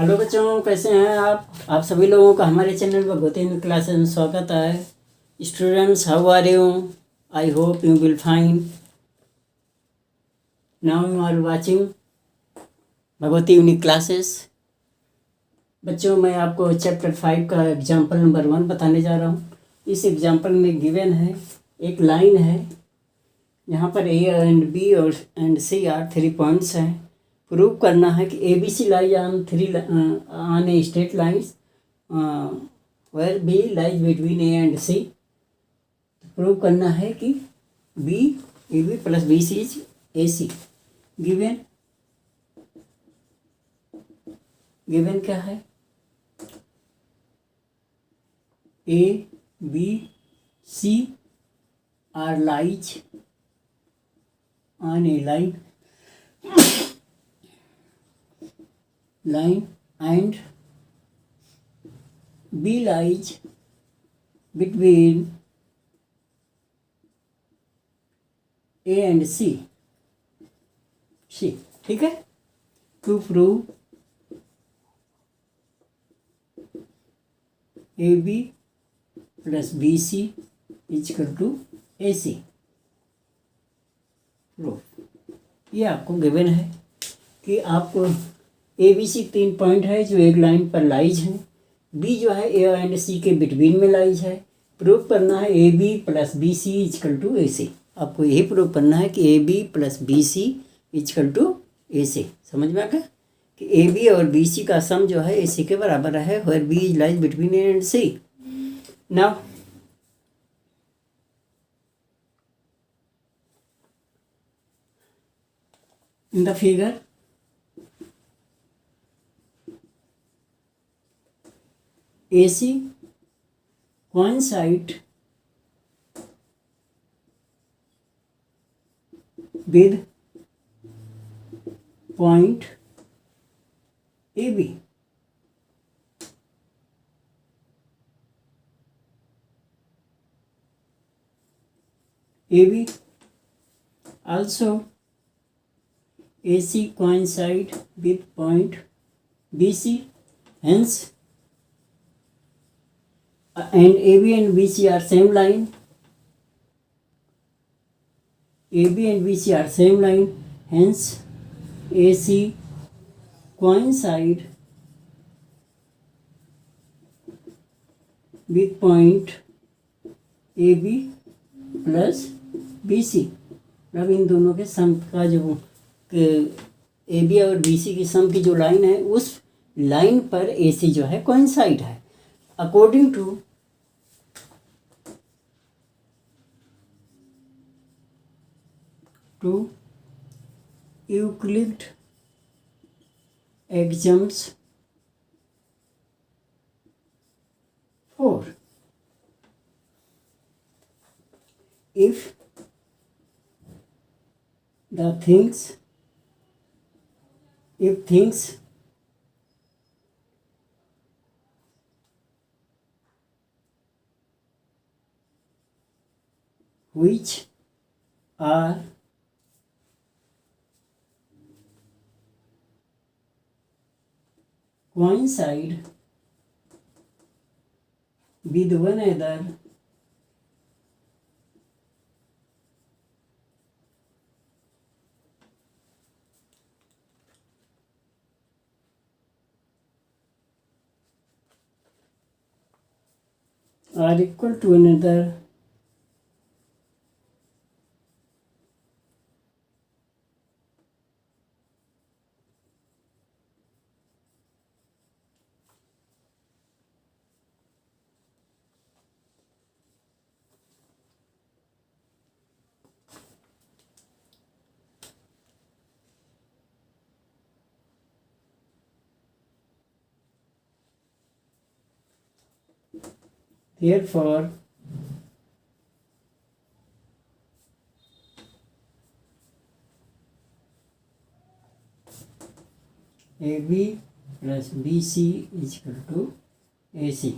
Hello बच्चों, कैसे हैं आप सभी लोगों का हमारे चैनल भगवती हिंदी क्लासेस में स्वागत है। Students, how are you? I hope you will fine. Now you are watching Bhagwati unique classes. बच्चों, मैं आपको चैप्टर 5 का एग्जाम्पल नंबर 1 बताने जा रहा हूँ। इस एग्जाम्पल में गिवन है एक लाइन है, यहाँ पर ए एंड बी और एंड सी आर 3 पॉइंट्स हैं। प्रूव करना है कि A B C lie on a straight lines where B lies between A and C. Prove करना है कि B A B plus B C is A C. Given क्या है? A B C are lies on a line and B lies between A and C। ठीक है। To prove A B plus B C is equal to A C. ये आपको given है कि आपको ए B सी 3 point है जो एक लाइन पर लाइज हैं। बी जो है ए एंड सी के बिटवीन में लाइज है। प्रूव करना है A B plus B C is equal to A C. आपको यही प्रूव करना है कि A B plus B C is equal to A C. समझ में आ गया कि ए बी और बी सी का सम जो है ए सी के बराबर है, where B is lies between A and C. Now in the figure, AC coincide with point AB. AB also AC coincide with point BC, hence and AB and BC are same line. AB and BC are same line, hence AC coincide with point AB plus BC। अब इन दोनों के सम का जो A B और B C की सम की जो line है उस लाइन पर ए सी जो है कोइंसाइड है। According to Euclid axioms 4, if things which are coincide with one another are equal to another therefore AB plus BC is equal to AC।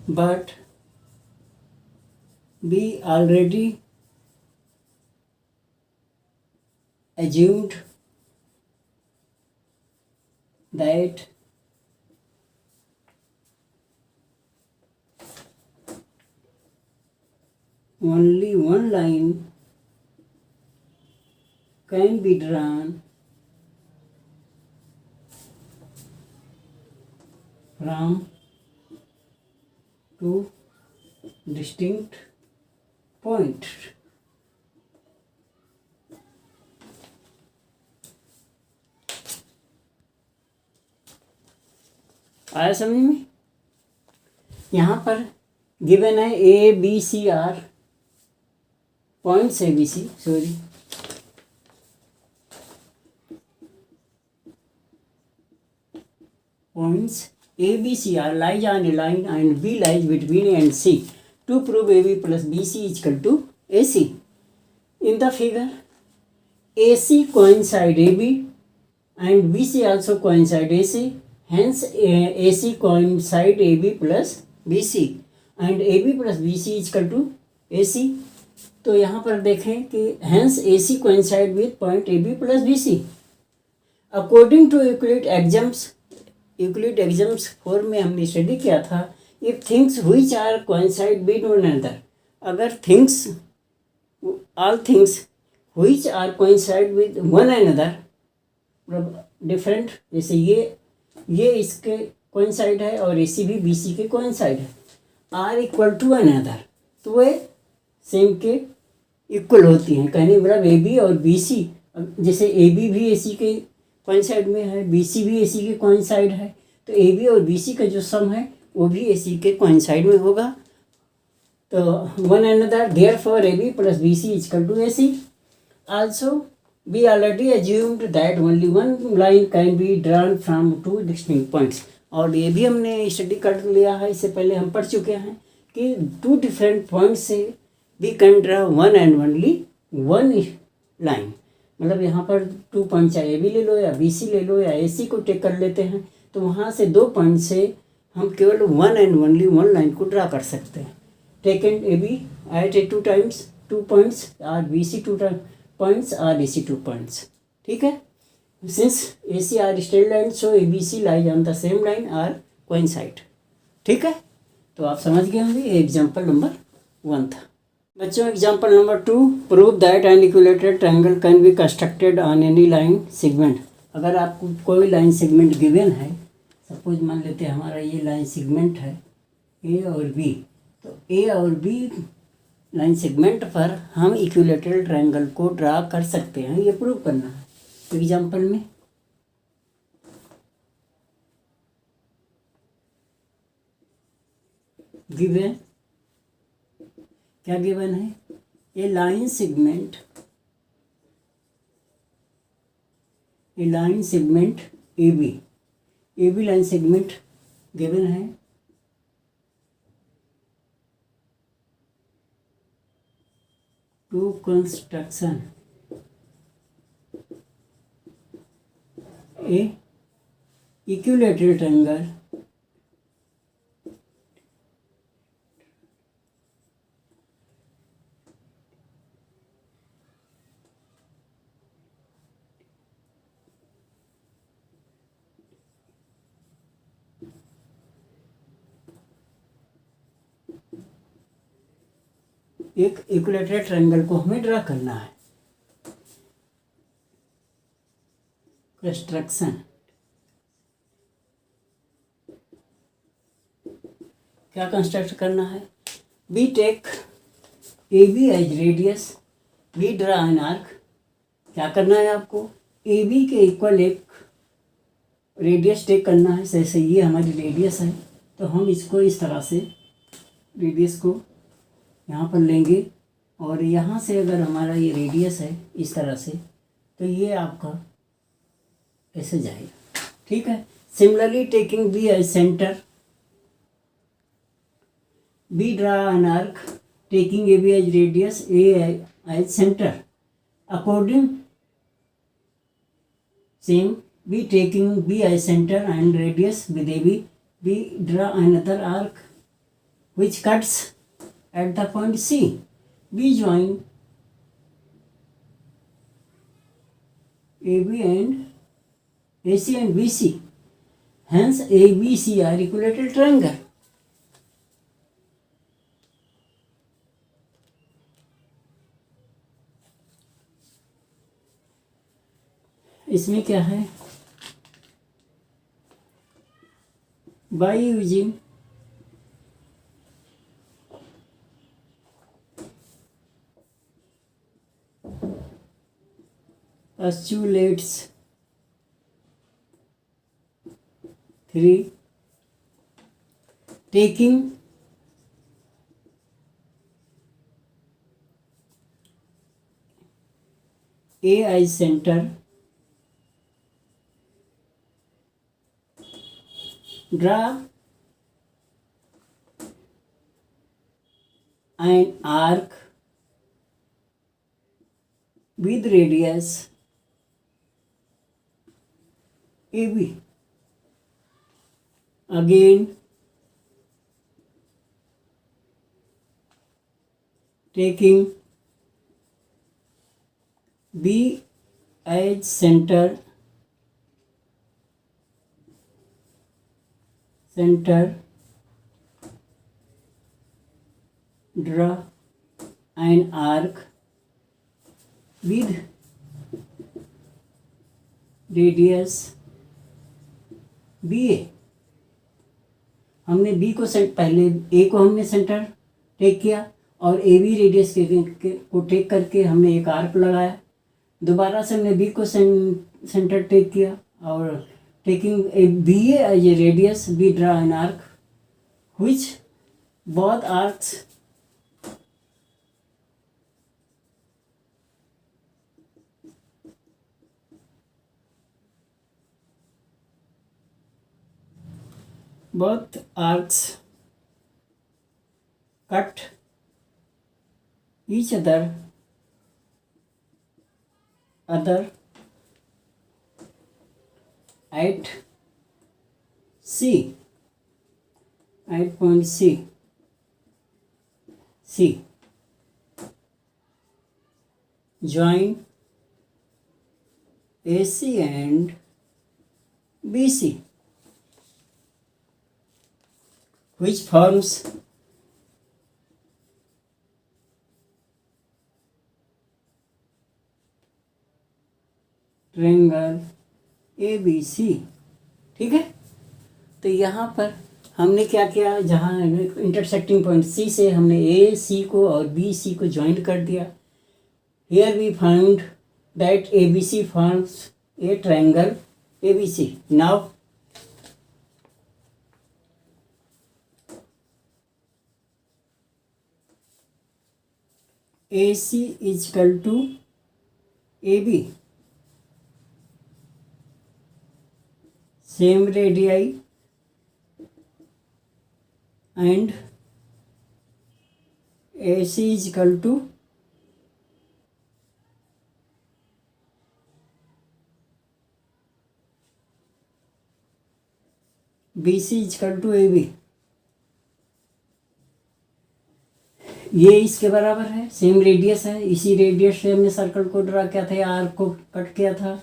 But we already assumed that only one line can be drawn from two distinct points. आया समझ में? यहाँ पर given है A B C are points, A B C sorry, points A, B, C are lies on a line and B lies between A and C. To prove AB plus BC is equal to AC. In the figure, AC coincide AB and BC also coincide AC. Hence, AC coincide AB plus BC and AB plus BC is equal to AC. तो यहाँ पर देखें कि hence AC coincide with point AB plus BC. According to Euclid axioms, Euclid axioms 4 में हमने study किया था, if things which are coincide with one another, अगर things all things which are coincide with one another, मतलब different, जैसे ये इसके coincide है और AC भी BC के कोइंसाइड है, आर इक्वल टू अनदर, तो वे सेम के इक्वल होती हैं। कहने मतलब AB और BC, जैसे AB भी AC के कोइंसाइड में है, BC भी AC के कोइंसाइड है, तो AB और BC का जो सम है वो भी AC के कोइंसाइड में होगा। तो one another, therefore AB plus BC is equal to AC। Also we already assumed that only one line can be drawn from two distinct points, और ये भी हमने स्टडी कर लिया है, इससे पहले हम पढ़ चुके हैं कि टू डिफरेंट पॉइंट्स से we can draw one and only one line. मतलब यहाँ पर 2 पॉइंट चाहे AB ले लो या BC ले लो या AC को टेक कर लेते हैं, तो वहाँ से 2 पॉइंट से हम केवल one and only one line को ड्रा कर सकते हैं। Taken AB at a 2 times 2 points और BC 2 पॉइंट्स और AC 2 पॉइंट्स, ठीक है। Since AC are straight line, so ABC lies on the same line are coincide, ठीक है। तो आप समझ गए होंगे, एग्जाम्पल नंबर 1 था। बच्चों example number 2, prove that an equilateral triangle can be constructed on any line segment. अगर आपको कोई लाइन सेगमेंट गिवन है, सपोज मान लेते हैं हमारा ये लाइन सेगमेंट है A और B, तो A और B लाइन सेगमेंट पर हम इक्विलेटरल ट्रायंगल को ड्रा कर सकते हैं, ये प्रूव करना है। एग्जाम्पल में गिवन क्या गिवन है, a line segment AB line segment given है, to construction a equilateral triangle एक इक्विलेटरल ट्रायंगल को हमें ड्रा करना है। कंस्ट्रक्शन क्या कंस्ट्रक्ट करना है, we take AB as radius, we draw an arc. क्या करना है आपको, AB के इक्वल एक रेडियस टेक करना है। जैसे ये हमारी रेडियस है, तो हम इसको इस तरह से रेडियस को यहाँ पर लेंगे, और यहाँ से अगर हमारा ये रेडियस है इस तरह से, तो ये आपका ऐसे जाएगा, ठीक है। Similarly taking B as centre, B draw an arc taking AB as radius, A as centre. According same B taking B as center and radius with AB, B draw another arc which cuts at the point C. B join AB and AC and BC. Hence ABC are equilateral triangle. इसमें क्या है? By using postulates 3, taking A as center, draw an arc with radius AB. Again, taking B as center, draw an arc with radius BA. हमने B को पहले ए को हमने centre take किया और ए बी रेडियस को टेक करके हमने एक आर्क लगाया। दोबारा से हमने बी को सेंटर टेक किया और taking A B as a radius B draw an arc which both arcs cut each other at C, at point C. Join AC and BC, which forms triangle ABC। ठीक है, तो यहाँ पर हमने क्या किया, जहाँ इंटरसेक्टिंग पॉइंट C से हमने AC को और BC को ज्वाइन कर दिया। Here we found that ABC forms a triangle ABC। Now AC is equal to AB, same radii and AC is equal to BC is equal to AB। ये इसके बराबर है, सेम रेडियस है, इसी radius से हमने सर्कल को draw किया था या आर्क को कट किया था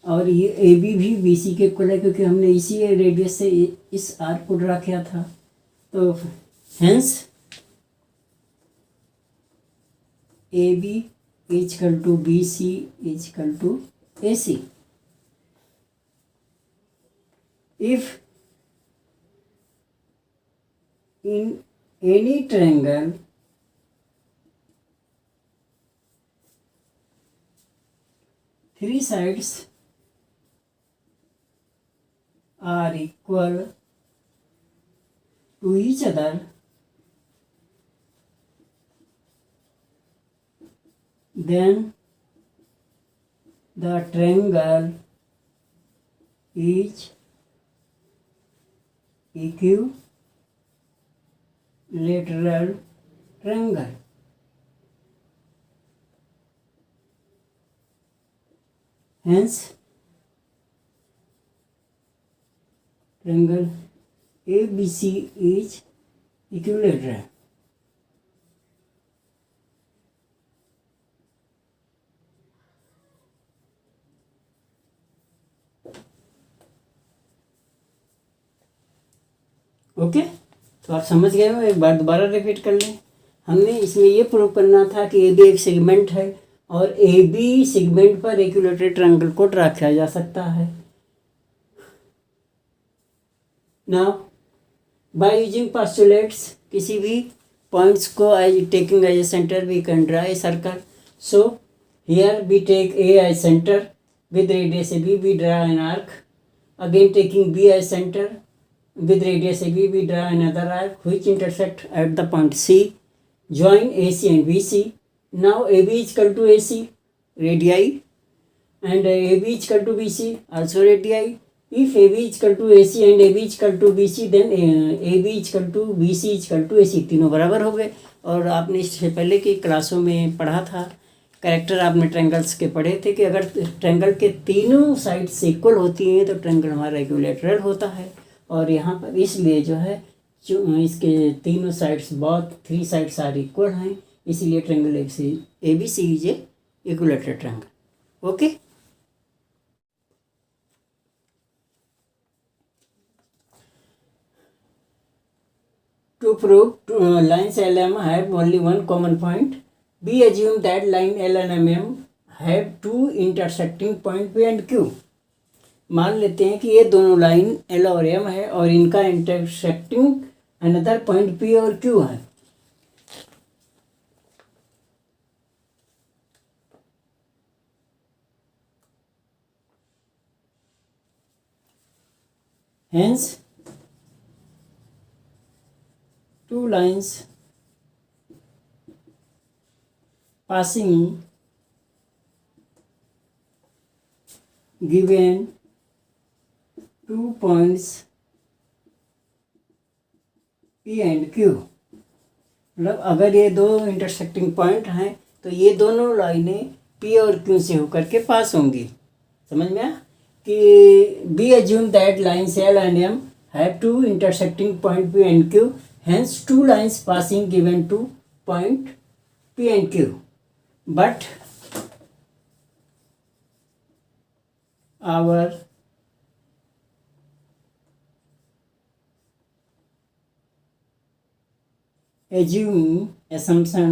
और ये ए बी भी बी सी के इक्वल है क्योंकि हमने इसी रेडियस से इस आर्क को ड्रा किया था। तो hence A B is equal to B C is equal to A C. If in any triangle three sides are equal to each other, then the triangle is equilateral triangle। Hence triangle ABC is equilateral। Okay, तो आप समझ गए हो। एक बार दोबारा repeat कर लें। हमने इसमें ये प्रूव करना था कि ए बी एक सेगमेंट है और ए बी सेगमेंट पर इक्विलेटरल ट्रायंगल को ड्रा किया जा सकता है। नाउ बाय यूजिंग पोस्टुलेट्स, किसी भी पॉइंट्स को as taking as a centre we can draw a circle. So here we take A as centre with radius AB we draw an arc. Again taking B as center with radius AB we draw another arc which intersect at the point C. Join AC and BC. Now AB is equal to AC radii and AB is equal to BC also radii. If AB is equal to AC and AB is equal to BC then AB is equal to BC is equal to AC, तीनों बराबर हो गए। और आपने इससे पहले की क्लासों में पढ़ा था, कैरेक्टर आपने ट्रायंगल्स के पढ़े थे कि अगर ट्रायंगल के तीनों साइड्स इक्वल होती हैं तो ट्रायंगल हमारा इक्विलैटरल होता है। और यहाँ पर इसलिए जो है इसके तीनों साइड्स बहुत 3 साइड्स आर इक्वल हैं, इसीलिए triangle A B C is a equilateral triangle. Okay, to prove lines L M have only one common point, we assume that line L and MM have two intersecting point P and Q। मान लेते हैं कि ये दोनों line L और M है और इनका इंटरसेक्टिंग अनदर पॉइंट P और Q है। Hence two lines passing given 2 points P and Q, मतलब अगर ये दो इंटरसेक्टिंग पॉइंट हैं तो ये दोनों लाइनें P और Q से होकर के पास होंगी। समझ में आया कि we assume that lines L and M have two intersecting point P and Q, hence two lines passing given 2 point P and Q, but our assumption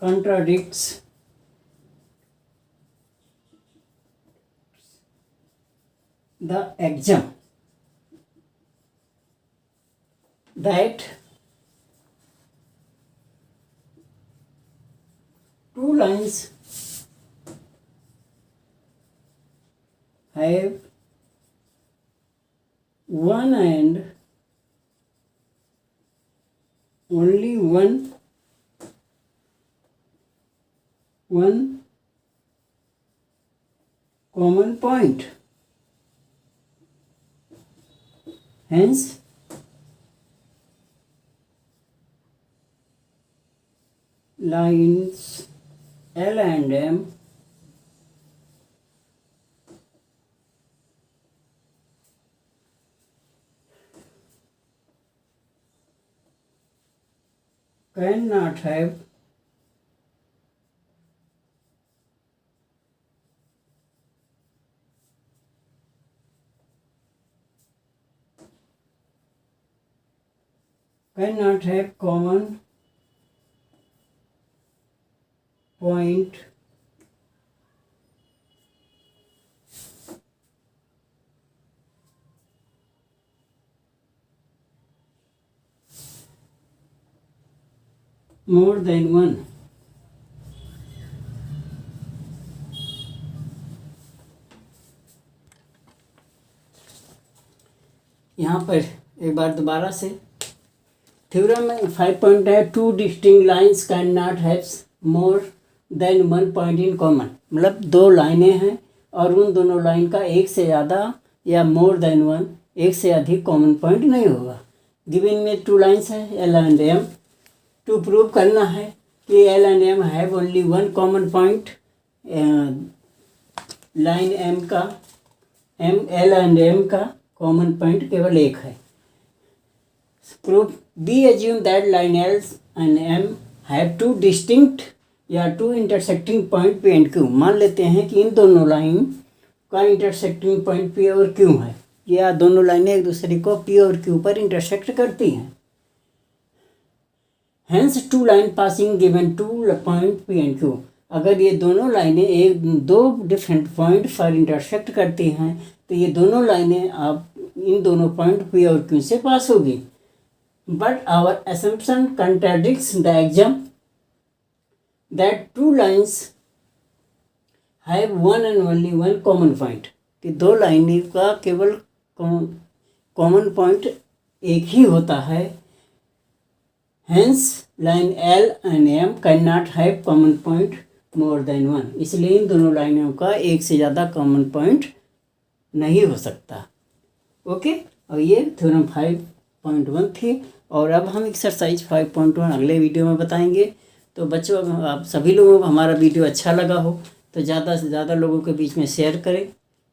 contradicts the axiom that two lines have one and only one common point, hence lines L and M cannot have common point more than one। यहाँ पर एक बार दोबारा से theorem में 5 point है, 2 distinct lines can not have more than 1 point in common, मतलब 2 लाइनें हैं और उन दोनों लाइन का एक से ज़्यादा या मोर देन 1 एक से अधिक कॉमन पॉइंट नहीं होगा। गिवन में 2 लाइन्स है L and M. To prove करना है कि L and M have only 1 common point, line L and M का कॉमन पॉइंट केवल एक है। Proof we assume that line L and M have 2 distinct या 2 intersecting point P and Q। मान लेते हैं कि इन दोनों लाइन का इंटरसेक्टिंग पॉइंट P और Q है। या दोनों लाइनें एक दूसरे को पी और क्यू पर इंटरसेक्ट करती हैं। Hence two line passing given two point P and Q, अगर ये दोनों लाइनें एक दो डिफरेंट पॉइंट पर इंटरसेक्ट करती हैं तो ये दोनों लाइनें आप इन दोनों पॉइंट पी और क्यू से पास होगी। But our assumption contradicts the axiom that two lines have one and only one common point, कि दो लाइनों का केवल कॉमन पॉइंट एक ही होता है। Hence line L and M cannot have common point more than one, इसलिए इन दोनों लाइनों का एक से ज़्यादा कॉमन पॉइंट नहीं हो सकता। ओके, और ये थ्योरम 5.1 थी, और अब हम एक्सरसाइज 5.1 अगले वीडियो में बताएंगे। तो बच्चों, आप सभी लोगों को हमारा वीडियो अच्छा लगा हो तो ज़्यादा से ज़्यादा लोगों के बीच में शेयर करें,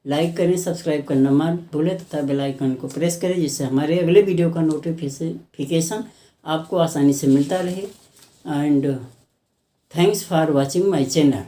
लाइक करें, सब्सक्राइब करना मत भूलें तथा बेल आइकन को प्रेस करें, जिससे हमारे अगले वीडियो का नोटिफिकेशन आपको आसानी से मिलता रहे। And thanks for watching my channel.